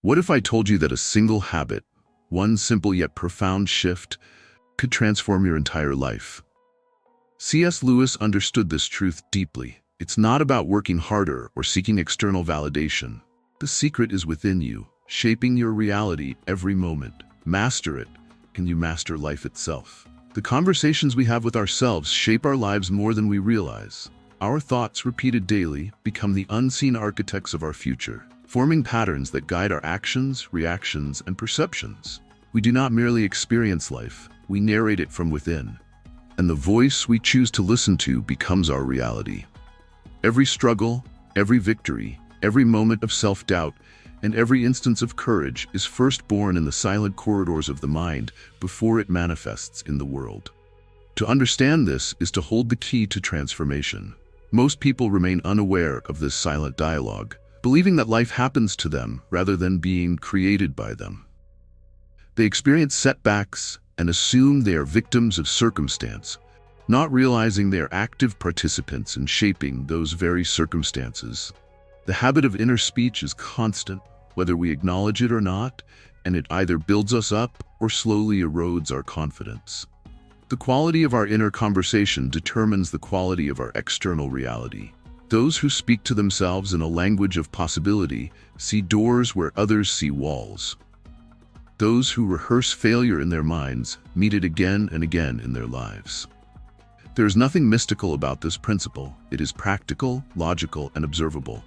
What if I told you that a single habit, one simple yet profound shift, could transform your entire life? C.S. Lewis understood this truth deeply. It's not about working harder or seeking external validation. The secret is within you, shaping your reality every moment. Master it, and you master life itself. The conversations we have with ourselves shape our lives more than we realize. Our thoughts, repeated daily, become the unseen architects of our future, forming patterns that guide our actions, reactions, and perceptions. We do not merely experience life, we narrate it from within. And the voice we choose to listen to becomes our reality. Every struggle, every victory, every moment of self-doubt, and every instance of courage is first born in the silent corridors of the mind before it manifests in the world. To understand this is to hold the key to transformation. Most people remain unaware of this silent dialogue, believing that life happens to them rather than being created by them. They experience setbacks and assume they are victims of circumstance, not realizing they are active participants in shaping those very circumstances. The habit of inner speech is constant, whether we acknowledge it or not, and it either builds us up or slowly erodes our confidence. The quality of our inner conversation determines the quality of our external reality. Those who speak to themselves in a language of possibility see doors where others see walls. Those who rehearse failure in their minds meet it again and again in their lives. There is nothing mystical about this principle. It is practical, logical, and observable.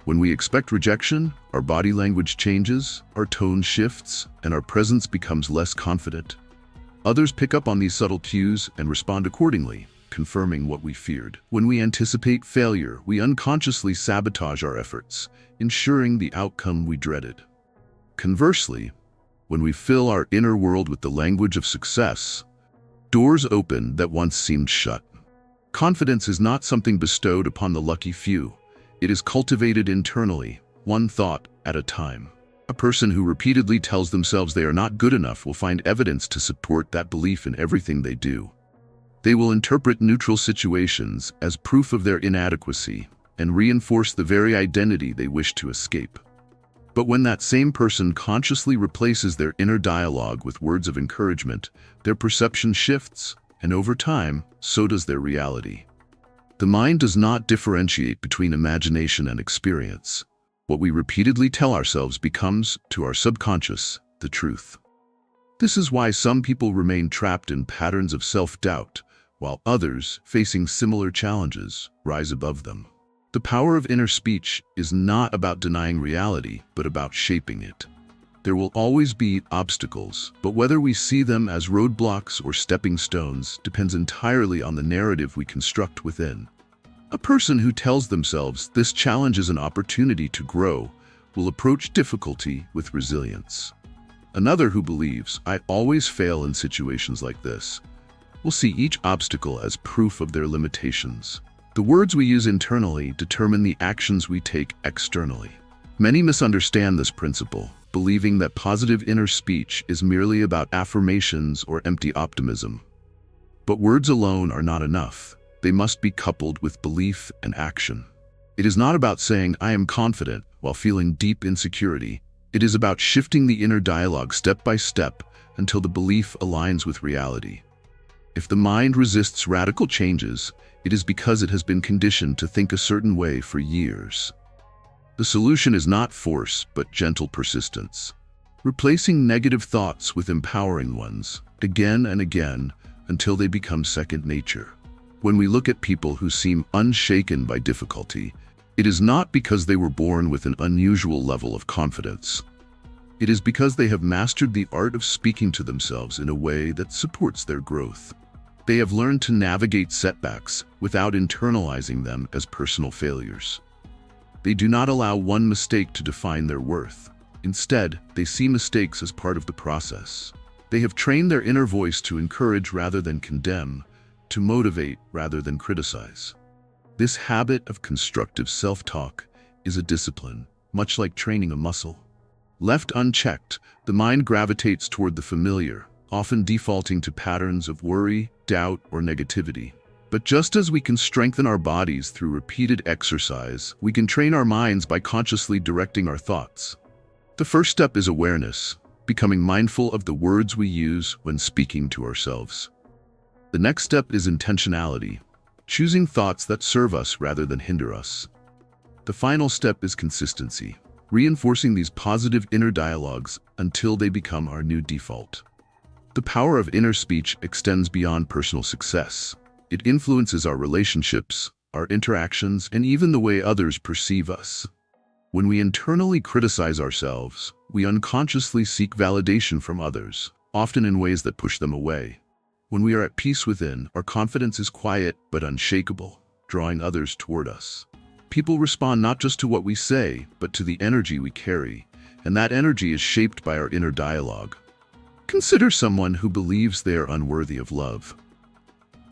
When we expect rejection, our body language changes, our tone shifts, and our presence becomes less confident. Others pick up on these subtle cues and respond accordingly, confirming what we feared. When we anticipate failure, we unconsciously sabotage our efforts, ensuring the outcome we dreaded. Conversely, when we fill our inner world with the language of success, doors open that once seemed shut. Confidence is not something bestowed upon the lucky few. It is cultivated internally, one thought at a time. A person who repeatedly tells themselves they are not good enough will find evidence to support that belief in everything they do. They will interpret neutral situations as proof of their inadequacy and reinforce the very identity they wish to escape. But when that same person consciously replaces their inner dialogue with words of encouragement, their perception shifts, and over time, so does their reality. The mind does not differentiate between imagination and experience. What we repeatedly tell ourselves becomes, to our subconscious, the truth. This is why some people remain trapped in patterns of self-doubt, while others, facing similar challenges, rise above them. The power of inner speech is not about denying reality, but about shaping it. There will always be obstacles, but whether we see them as roadblocks or stepping stones depends entirely on the narrative we construct within. A person who tells themselves this challenge is an opportunity to grow will approach difficulty with resilience. Another who believes, I always fail in situations like this, will see each obstacle as proof of their limitations. The words we use internally determine the actions we take externally. Many misunderstand this principle, believing that positive inner speech is merely about affirmations or empty optimism. But words alone are not enough. They must be coupled with belief and action. It is not about saying, I am confident, while feeling deep insecurity. It is about shifting the inner dialogue step by step until the belief aligns with reality. If the mind resists radical changes, it is because it has been conditioned to think a certain way for years. The solution is not force, but gentle persistence. Replacing negative thoughts with empowering ones, again and again, until they become second nature. When we look at people who seem unshaken by difficulty, it is not because they were born with an unusual level of confidence. It is because they have mastered the art of speaking to themselves in a way that supports their growth. They have learned to navigate setbacks without internalizing them as personal failures. They do not allow one mistake to define their worth. Instead, they see mistakes as part of the process. They have trained their inner voice to encourage rather than condemn, to motivate rather than criticize. This habit of constructive self-talk is a discipline, much like training a muscle. Left unchecked, the mind gravitates toward the familiar, often defaulting to patterns of worry, doubt, or negativity. But just as we can strengthen our bodies through repeated exercise, we can train our minds by consciously directing our thoughts. The first step is awareness, becoming mindful of the words we use when speaking to ourselves. The next step is intentionality, choosing thoughts that serve us rather than hinder us. The final step is consistency, reinforcing these positive inner dialogues until they become our new default. The power of inner speech extends beyond personal success. It influences our relationships, our interactions, and even the way others perceive us. When we internally criticize ourselves, we unconsciously seek validation from others, often in ways that push them away. When we are at peace within, our confidence is quiet but unshakable, drawing others toward us. People respond not just to what we say, but to the energy we carry, and that energy is shaped by our inner dialogue. Consider someone who believes they are unworthy of love.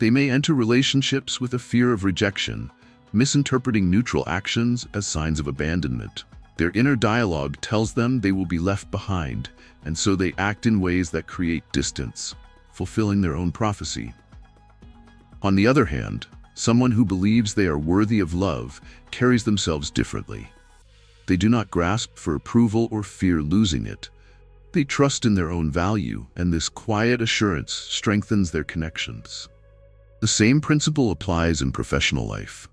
They may enter relationships with a fear of rejection, misinterpreting neutral actions as signs of abandonment. Their inner dialogue tells them they will be left behind, and so they act in ways that create distance, fulfilling their own prophecy. On the other hand, someone who believes they are worthy of love carries themselves differently. They do not grasp for approval or fear losing it. They trust in their own value, and this quiet assurance strengthens their connections. The same principle applies in professional life.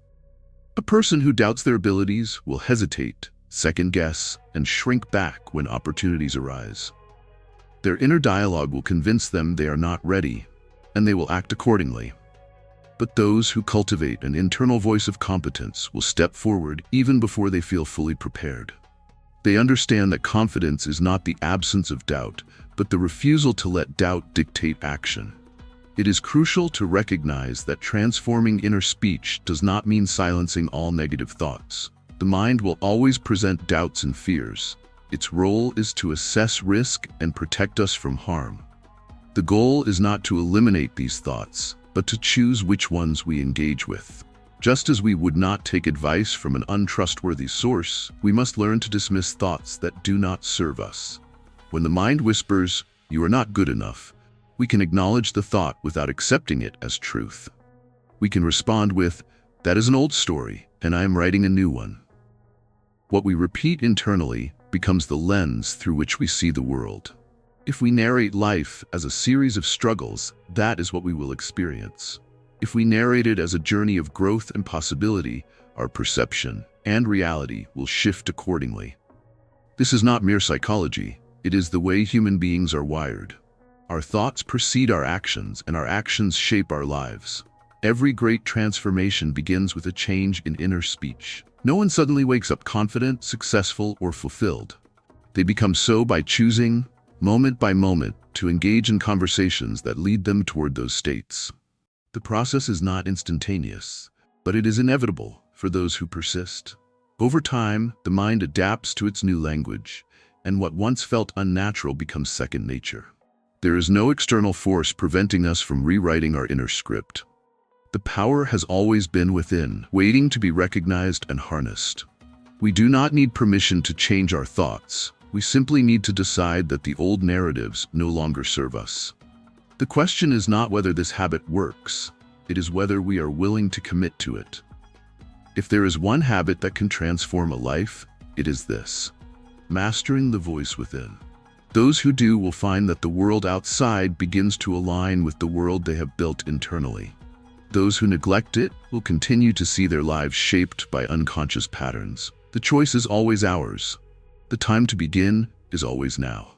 A person who doubts their abilities will hesitate, second-guess, and shrink back when opportunities arise. Their inner dialogue will convince them they are not ready, and they will act accordingly. But those who cultivate an internal voice of competence will step forward even before they feel fully prepared. They understand that confidence is not the absence of doubt, but the refusal to let doubt dictate action. It is crucial to recognize that transforming inner speech does not mean silencing all negative thoughts. The mind will always present doubts and fears. Its role is to assess risk and protect us from harm. The goal is not to eliminate these thoughts, but to choose which ones we engage with. Just as we would not take advice from an untrustworthy source, we must learn to dismiss thoughts that do not serve us. When the mind whispers, "You are not good enough," we can acknowledge the thought without accepting it as truth. We can respond with, "That is an old story, and I am writing a new one." What we repeat internally becomes the lens through which we see the world. If we narrate life as a series of struggles, that is what we will experience. If we narrate it as a journey of growth and possibility, our perception and reality will shift accordingly. This is not mere psychology. It is the way human beings are wired. Our thoughts precede our actions, and our actions shape our lives. Every great transformation begins with a change in inner speech. No one suddenly wakes up confident, successful, or fulfilled. They become so by choosing, moment by moment, to engage in conversations that lead them toward those states. The process is not instantaneous, but it is inevitable for those who persist. Over time, the mind adapts to its new language, and what once felt unnatural becomes second nature. There is no external force preventing us from rewriting our inner script. The power has always been within, waiting to be recognized and harnessed. We do not need permission to change our thoughts. We simply need to decide that the old narratives no longer serve us. The question is not whether this habit works. It is whether we are willing to commit to it. If there is one habit that can transform a life, it is this: mastering the voice within. Those who do will find that the world outside begins to align with the world they have built internally. Those who neglect it will continue to see their lives shaped by unconscious patterns. The choice is always ours. The time to begin is always now.